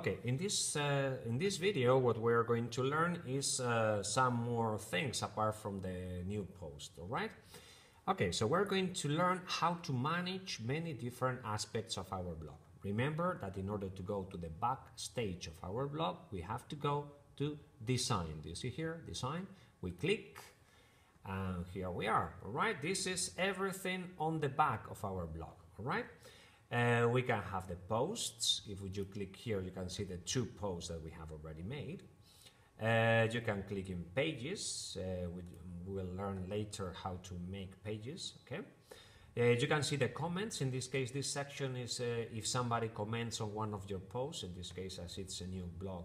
Okay, in this video, what we're going to learn is some more things apart from the new post, all right? Okay, so we're going to learn how to manage many different aspects of our blog. Remember that in order to go to the back stage of our blog, we have to go to design. Do you see here, design? We click, and here we are, all right? This is everything on the back of our blog, all right? We can have the posts. If you click here, you can see the 2 posts that we have already made. You can click in pages. We will learn later how to make pages, okay? You can see the comments. In this case, this section is if somebody comments on one of your posts. In this case, as it's a new blog,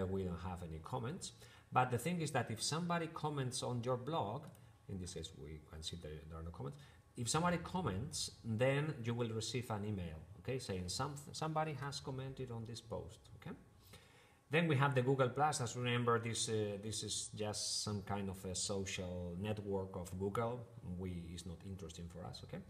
we don't have any comments. But the thing is that if somebody comments on your blog, in this case, we can see there are no comments. If somebody comments, then you will receive an email, okay, saying somebody has commented on this post, okay? Then we have the Google Plus. As remember, this is just some kind of a social network of Google. It's not interesting for us, okay?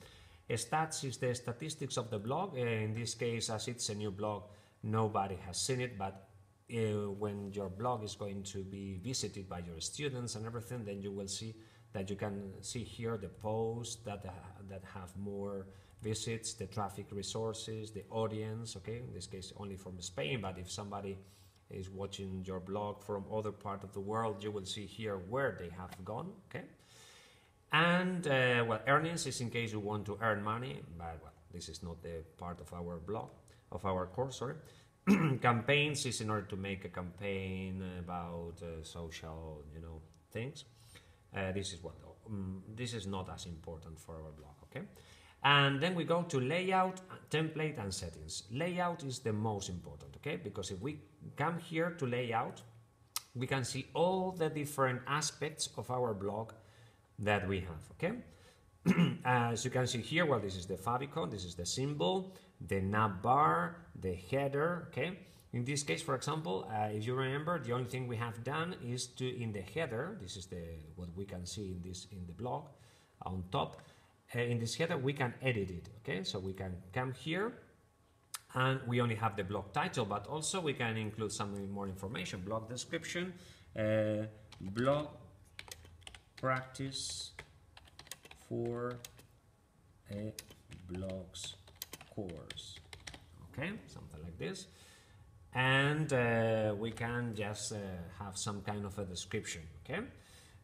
Stats is the statistics of the blog. In this case, as it's a new blog, nobody has seen it, but when your blog is going to be visited by your students and everything, then you will see that you can see here the posts that have more visits, the traffic resources, the audience, okay? In this case, only from Spain, but if somebody is watching your blog from other part of the world, you will see here where they have gone, okay? And, well, earnings is in case you want to earn money, but, well, this is not the part of our blog, of our course, sorry. Campaigns is in order to make a campaign about social, things. This is not as important for our blog, okay? And then we go to layout, template, and settings. Layout is the most important, okay? Because if we come here to layout, we can see all the different aspects of our blog that we have, okay? As you can see here, well, this is the favicon, this is the symbol, the nav bar, the header, okay? In this case, for example, if you remember, the only thing we have done is to, in the header, this is what we can see in the blog on top. In this header, we can edit it, okay? So we can come here, and we only have the blog title, but also we can include some more information, blog description, blog practice for a blogs course, okay? Something like this. And we can just have some kind of a description, okay?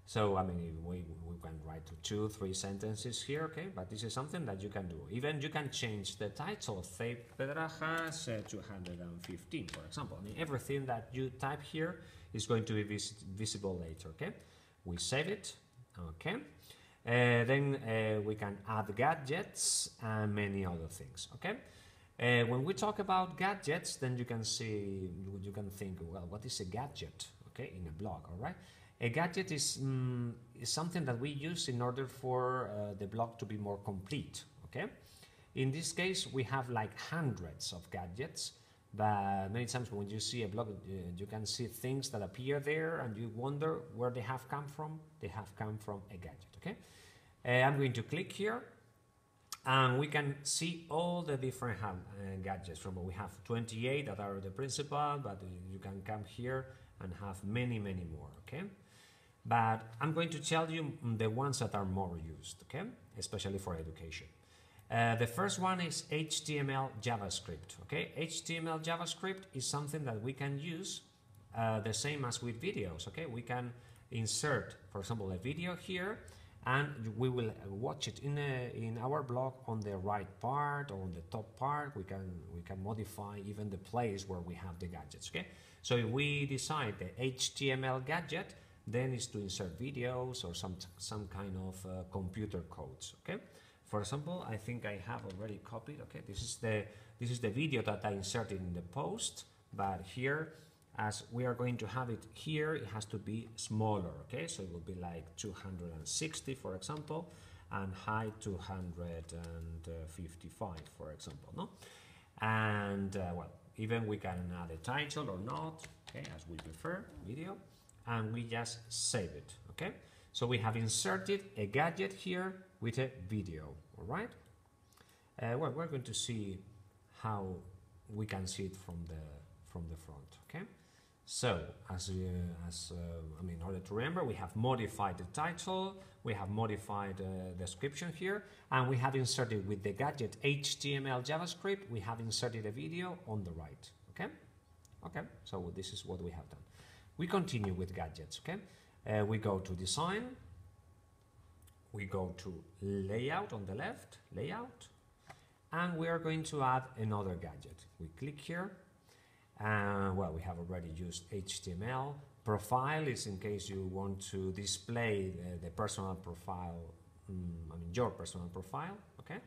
So, I mean, we can write 2-3 sentences here, okay? But this is something that you can do. Even you can change the title, say Pedrajas 215, for example. I mean, everything that you type here is going to be visible later, okay? We save it, okay? Then we can add gadgets and many other things, okay? When we talk about gadgets, then you can think, well, what is a gadget, okay, in a blog, all right? A gadget is something that we use in order for the blog to be more complete, okay? In this case, we have like hundreds of gadgets, but many times when you see a blog, you can see things that appear there and you wonder where they have come from. They have come from a gadget, okay? I'm going to click here. And we can see all the different gadgets. We have 28 that are the principal, but you can come here and have many, many more, okay? But I'm going to tell you the ones that are more used, okay? Especially for education. The first one is HTML JavaScript, okay? HTML JavaScript is something that we can use the same as with videos, okay? We can insert, for example, a video here, and we will watch it in our blog on the right part or on the top part. We can modify even the place where we have the gadgets, okay? So if we decide the HTML gadget, then it's to insert videos or some kind of computer codes, okay? For example, I think I have already copied, okay? This is the video that I inserted in the post, but here, as we are going to have it here, it has to be smaller, okay? So it will be like 260, for example, and height 255, for example, no? And, well, even we can add a title or not, okay, as we prefer, video, and we just save it, okay? So we have inserted a gadget here with a video, all right? Well, we're going to see how we can see it from Okay, so I mean, in order to remember, we have modified the title, we have modified the description here, and we have inserted with the gadget HTML JavaScript, we have inserted a video on the right. Okay, okay, so this is what we have done. We continue with gadgets. Okay, we go to design, we go to layout on the left, layout, and we are going to add another gadget. We click here. Well, we have already used HTML. Profile is in case you want to display the personal profile, I mean your personal profile. Okay.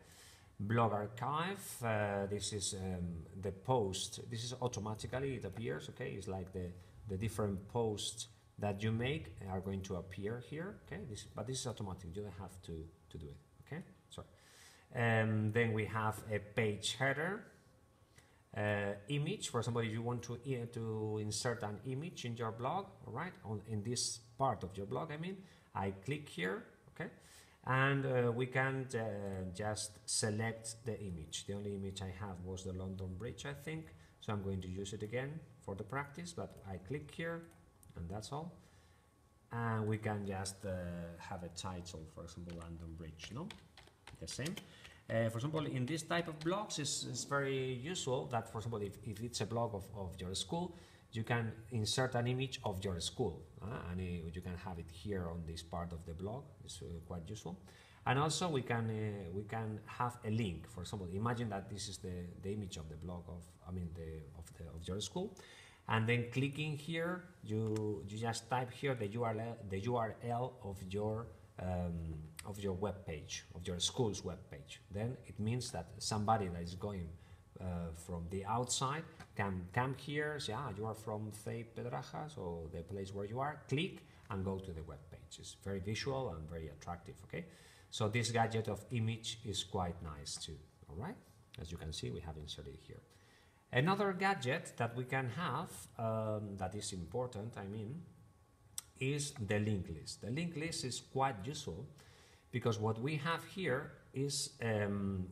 Blog archive, this is the post. This is automatically, it appears. Okay, it's like the different posts that you make are going to appear here. Okay, but this is automatic. You don't have to do it. Okay, sorry. Then we have a page header. Image, for example, if you want to insert an image in your blog, all right, in this part of your blog, I mean, I click here, okay, and we can just select the image. The only image I have was the London Bridge, I think, so I'm going to use it again for the practice, but I click here, and that's all. And we can just have a title, for example, London Bridge, no? The same. For example, in this type of blogs, it's very useful that, for example, if it's a blog of your school, you can insert an image of your school, and you can have it here on this part of the blog. It's quite useful. And also we can have a link. For example, imagine that this is the image of the blog of your school, and then clicking here, you just type here the URL of your web page, of your school's web page. Then it means that somebody that is going from the outside can come here, say, you are from Pedrajas, or the place where you are, click and go to the web page. It's very visual and very attractive. Okay, so this gadget of image is quite nice too. All right, as you can see, we have inserted here. Another gadget that we can have that is important, I mean, is the link list. The link list is quite useful because what we have here is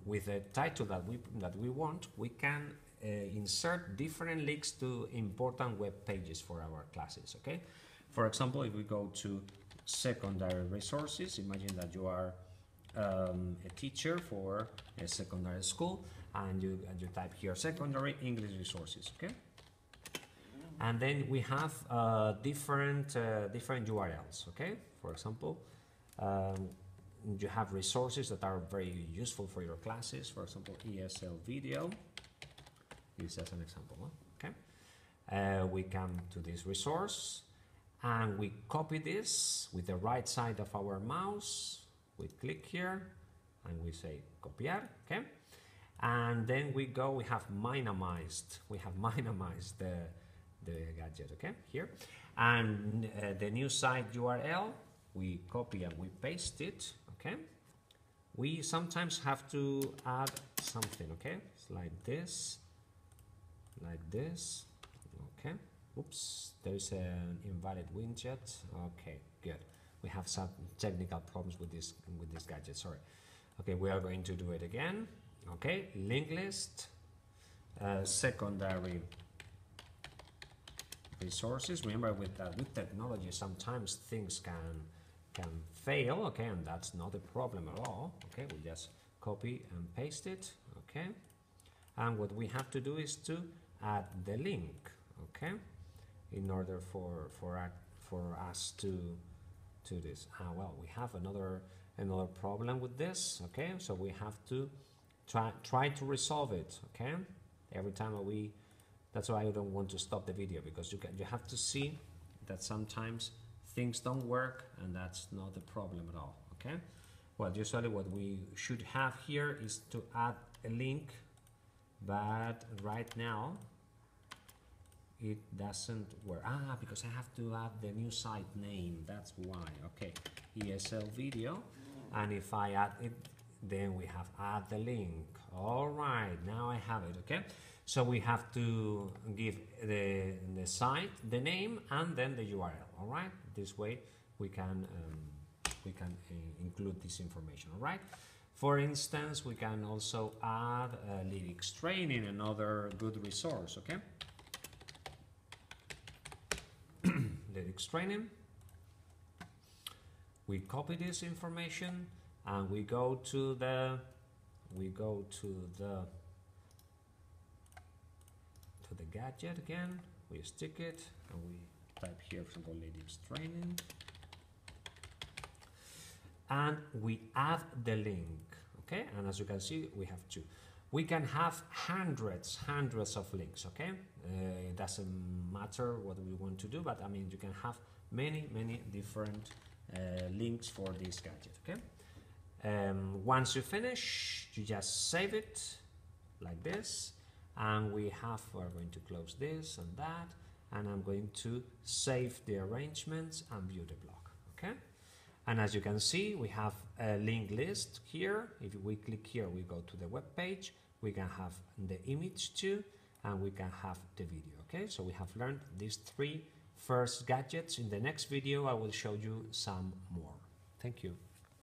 with the title that we want, we can insert different links to important web pages for our classes. Okay, for example, if we go to secondary resources, imagine that you are a teacher for a secondary school, and you type here secondary English resources. Okay. And then we have different URLs. Okay, for example, you have resources that are very useful for your classes. For example, ESL video is as an example. Okay, we come to this resource and we copy this with the right side of our mouse. We click here and we say copiar. Okay, and then we have minimized the gadget, okay, here, and the new site URL, we copy and we paste it. Okay, we sometimes have to add something. Okay, it's like this, okay. Oops, there's an invalid widget. Okay, good. We have some technical problems with this gadget, sorry. Okay, we are going to do it again. Okay, link list, secondary resources. Remember, with technology, sometimes things can fail. Okay, and that's not a problem at all. Okay, we just copy and paste it. Okay, and what we have to do is to add the link. Okay, in order for us to this. Well, we have another problem with this. Okay, so we have to try to resolve it. Okay, every time that's why I don't want to stop the video, because you have to see that sometimes things don't work, and that's not a problem at all. Okay, well, usually what we should have here is to add a link, but right now it doesn't work. Because I have to add the new site name, that's why. Okay, ESL video, and if I add it, then we have add the link. All right, now I have it. Okay, so we have to give the site the name and then the URL. All right, this way we can include this information. All right, for instance, we can also add lyrics training, another good resource. Okay, lyrics training. We copy this information and we go to the gadget again. We stick it and we type here, for example, lyrics training, and we add the link. Okay, and as you can see, we have two. We can have hundreds of links. Okay, it doesn't matter what we want to do, but I mean, you can have many different links for this gadget. Okay, once you finish, you just save it like this, and we're going to close this and that, and I'm going to save the arrangements and view the block. Okay, and as you can see, we have a link list here. If we click here, we go to the web page. We can have the image too, and we can have the video. Okay, so we have learned these three first gadgets. In the next video, I will show you some more. Thank you.